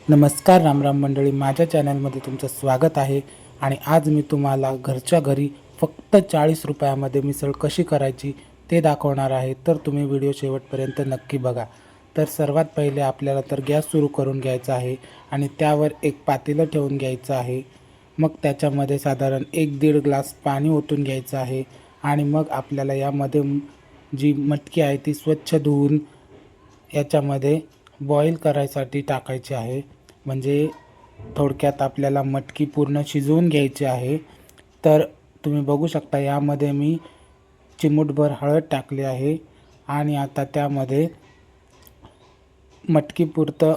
नमस्कार रामराम मंडळी, माझ्या चॅनलमध्ये तुमचं स्वागत आहे. आणि आज मी तुम्हाला घरच्या घरी फक्त 40 रुपयामध्ये मिसळ कशी करायची ते दाखवणार आहे. तर तुम्ही व्हिडिओ शेवटपर्यंत नक्की बघा. तर सर्वात पहिले आपल्याला तर गॅस सुरू करून घ्यायचा आहे आणि त्यावर एक पातेलं ठेवून घ्यायचं आहे. मग त्याच्यामध्ये साधारण 1-1.5 ग्लास पाणी ओतून घ्यायचं आहे. आणि मग आपल्याला यामध्ये जी मटकी आहे ती स्वच्छ धुवून याच्यामध्ये बॉईल करायसाठी टाकायची आहे. म्हणजे थोडक्यात आपल्याला मटकी पूर्ण शिजवून घ्यायची आहे. तर तुम्ही बघू शकता यामध्ये मी चिमूटभर हळद टाकली आहे आणि आता त्यामध्ये मटकीपुरतं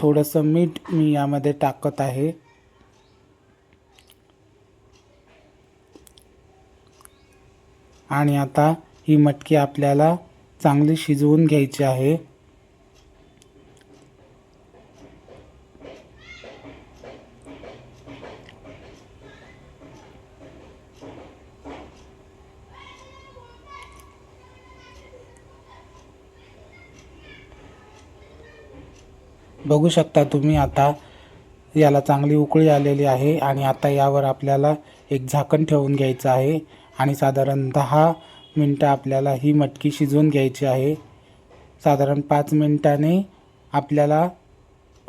थोडंसं मीठ मी यामध्ये टाकत आहे. आणि आता ही मटकी आपल्याला चांगली शिजवून घ्यायची आहे. बघू शकता तुम्ही आता याला चांगली उकळी आलेली आहे. आणि आता यावर आपल्याला एक झाकण ठेवून घ्यायचं आहे आणि साधारण 10 मिनटं आपल्याला ही मटकी शिजवून घ्यायची आहे. साधारण 5 मिनटाने आपल्याला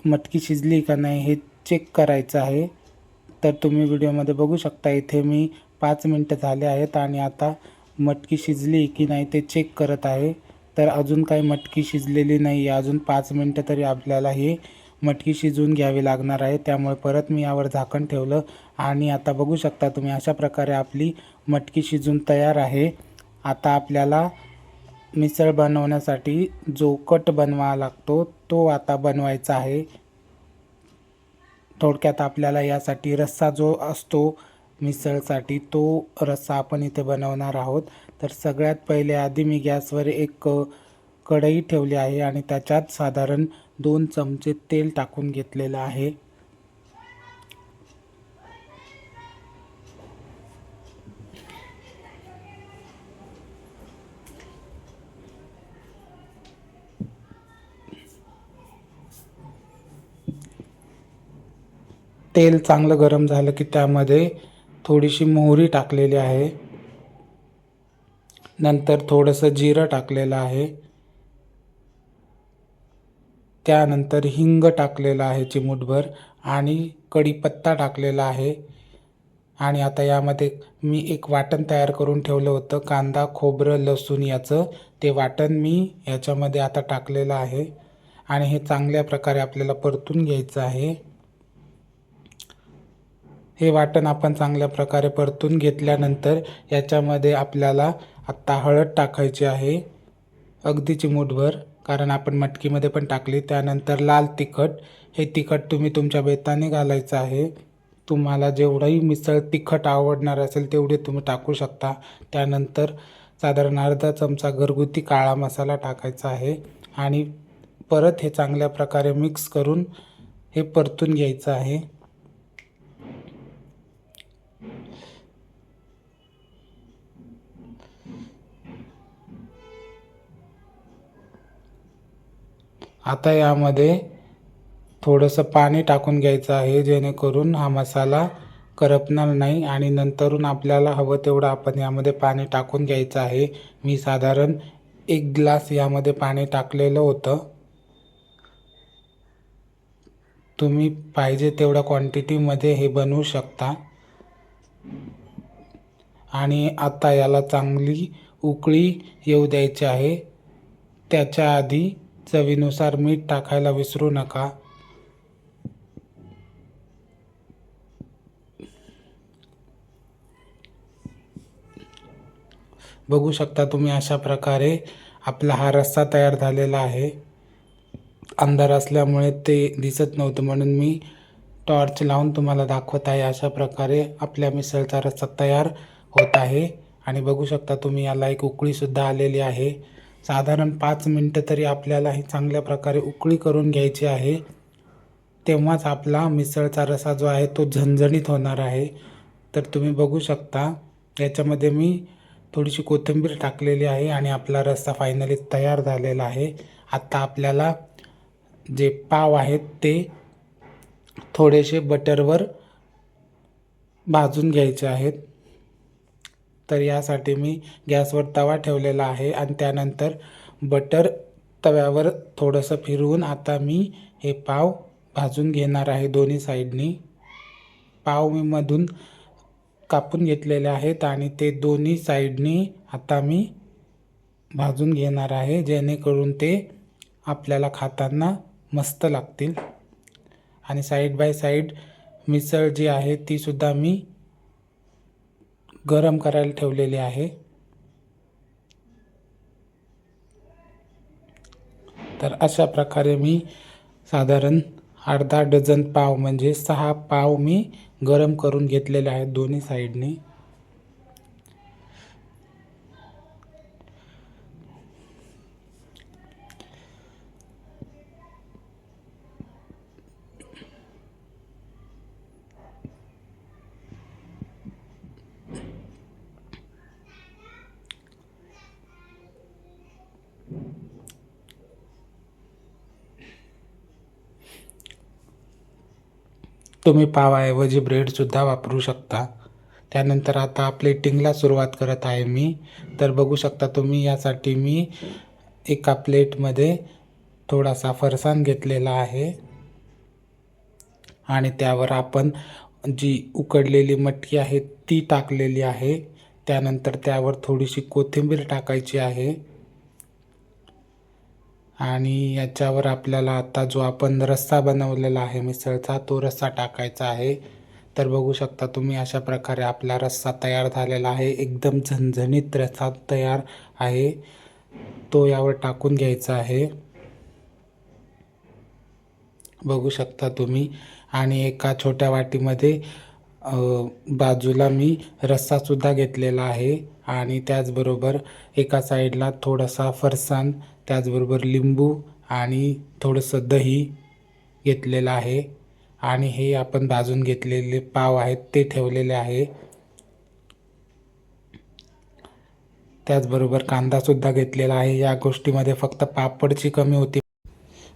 मटकी शिजली का नाही हे चेक करायचं आहे. तर तुम्ही व्हिडिओमध्ये बघू शकता इथे मी 5 मिनटं झाले आहेत आणि आता मटकी शिजली की नाही ते चेक करत आहे. तर अजून काही मटकी शिजलेली नाही आहे. अजून 5 मिनटं तरी आपल्याला हे मटकी शिजवून घ्यावी लागणार आहे. त्यामुळे परत मी यावर झाकण ठेवलं आणि आता बघू शकता तुम्ही अशा प्रकारे आपली मटकी शिजून तयार आहे. आता आपल्याला मिसळ बनवण्यासाठी जो कट बनवावा लागतो तो आता बनवायचा आहे. थोडक्यात आपल्याला यासाठी रस्सा जो असतो मिसळसाठी तो रस्सा आपण इथे बनवणार आहोत. तर सगळ्यात पहिले आधी मी गॅसवर एक कढई ठेवली आहे आणि त्याच्यात साधारण 2 चमचे तेल टाकून घेतलेलं आहे. तेल चांगलं गरम झालं की त्यामध्ये थोडीशी मोहरी टाकलेली आहे. नंतर थोडंसं जिरं टाकलेलं आहे. त्यानंतर हिंग टाकलेलं आहे चिमूटभर आणि कढीपत्ता टाकलेला आहे. आणि आता यामध्ये मी एक वाटण तयार करून ठेवलं होतं, कांदा खोबरं लसूण याचं, ते वाटण मी याच्यामध्ये आता टाकलेलं आहे. आणि हे चांगल्या प्रकारे आपल्याला परतून घ्यायचं आहे. हे वाटण आपण चांगल्या प्रकारे परतून घेतल्यानंतर याच्यामध्ये आपल्याला आत्ता हळद टाकायची आहे, अगदी चिमूटभर, कारण आपण मटकीमध्ये पण टाकली. त्यानंतर लाल तिखट, हे तिखट तुम्ही तुमच्या बेताने घालायचं आहे. तुम्हाला जेवढंही मिसळ तिखट आवडणार असेल तेवढे तुम्ही टाकू शकता. त्यानंतर साधारण अर्धा चमचा घरगुती काळा मसाला टाकायचा आहे आणि परत हे चांगल्या प्रकारे मिक्स करून हे परतून घ्यायचं आहे. आता यामध्ये थोडंसं पाणी टाकून घ्यायचं आहे जेणेकरून हा मसाला करपणार नाही. आणि नंतरून आपल्याला हवं तेवढं आपण यामध्ये पाणी टाकून घ्यायचं आहे. मी साधारण 1 ग्लास यामध्ये पाणी टाकलेलं होतं. तुम्ही पाहिजे तेवढ्या क्वांटिटीमध्ये हे बनवू शकता. आणि आता याला चांगली उकळी येऊ द्यायची आहे. त्याच्या आधी चवीनुसार मीठ टाकायला विसरू नका. बघू शकता तुम्ही अशा प्रकारे आपला हा रस्सा तयार झालेला आहे. अंधार असल्यामुळे ते दिसत नव्हतं म्हणून मी टॉर्च लावून तुम्हाला दाखवत आहे. अशा प्रकारे आपल्या मिसळचा रस्सा तयार होत आहे. आणि बघू शकता तुम्ही याला एक उकळीसुद्धा आलेली आहे. साधारण 5 मिनटं तरी आपल्याला ही चांगल्या प्रकारे उकळी करून घ्यायची आहे. तेव्हाच आपला मिसळचा रस्सा जो आहे तो झणझणीत होणार आहे. तर तुम्ही बघू शकता याच्यामध्ये मी थोडीशी कोथिंबीर टाकलेली आहे आणि आपला रस्सा फायनली तयार झालेला आहे. आता आपल्याला जे पाव आहेत ते थोडेसे बटरवर भाजून घ्यायचे आहेत। तर यासाठी मी गॅसवर तवा ठेवलेला आहे आणि त्यानंतर बटर तव्यावर थोडंसं फिरवून आता मी हे पाव भाजून घेणार आहे दोन्ही साईडनी। पाव मी मधून कापून घेतलेले आहेत आणि ते दोन्ही साईडनी आता मी भाजून घेणार आहे, जेणेकरून ते आपल्याला खाताना मस्त लागतील। आणि साईड बाय साईड मिसळ जी आहे ती सुद्धा मी गरम करायला ठेवलेली आहे। तर अशा प्रकारे मी साधारण अर्धा डझन पाव म्हणजे 6 पाव मी गरम करून घेतलेले आहेत दोन्ही साईडनी। तुम्ही पावाऐवजी ब्रेडसुद्धा वापरू शकता। त्यानंतर आता प्लेटिंगला सुरुवात करत आहे मी। तर बघू शकता तुम्ही, यासाठी मी एका प्लेटमध्ये थोडासा फरसाण घेतलेला आहे आणि त्यावर आपण जी उकडलेली मटकी आहे ती टाकलेली आहे। त्यानंतर त्यावर थोडीशी कोथिंबीर टाकायची आहे आणि याच्यावर आपल्याला आता जो आपण रस्सा बनवलेला आहे मिसळचा तो रस्सा टाकायचा आहे। तर बघू शकता तुम्ही, अशा प्रकारे आपला रस्सा तयार झालेला आहे। एकदम झणझणीत रस्सा तयार आहे, तो यावर टाकून घ्यायचा आहे, बघू शकता तुम्ही। आणि एका छोट्या वाटीमध्ये बाजूला मी रस्सासुद्धा घेतलेला आहे आणि त्याचबरोबर एका साईडला थोडासा फरसाण, त्याचबरोबर लिंबू आणि थोडंसं दही घेतलेलं आहे आणि हे आपण भाजून घेतलेले पाव आहेत ते ठेवलेले आहे। त्याचबरोबर कांदासुद्धा घेतलेला आहे। या गोष्टीमध्ये फक्त पापडची कमी होती।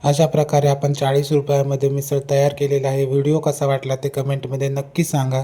अशा प्रकारे आपण 40 रुपयामध्ये मिसळ तयार केलेला आहे। व्हिडिओ कसा वाटला ते कमेंटमध्ये नक्की सांगा।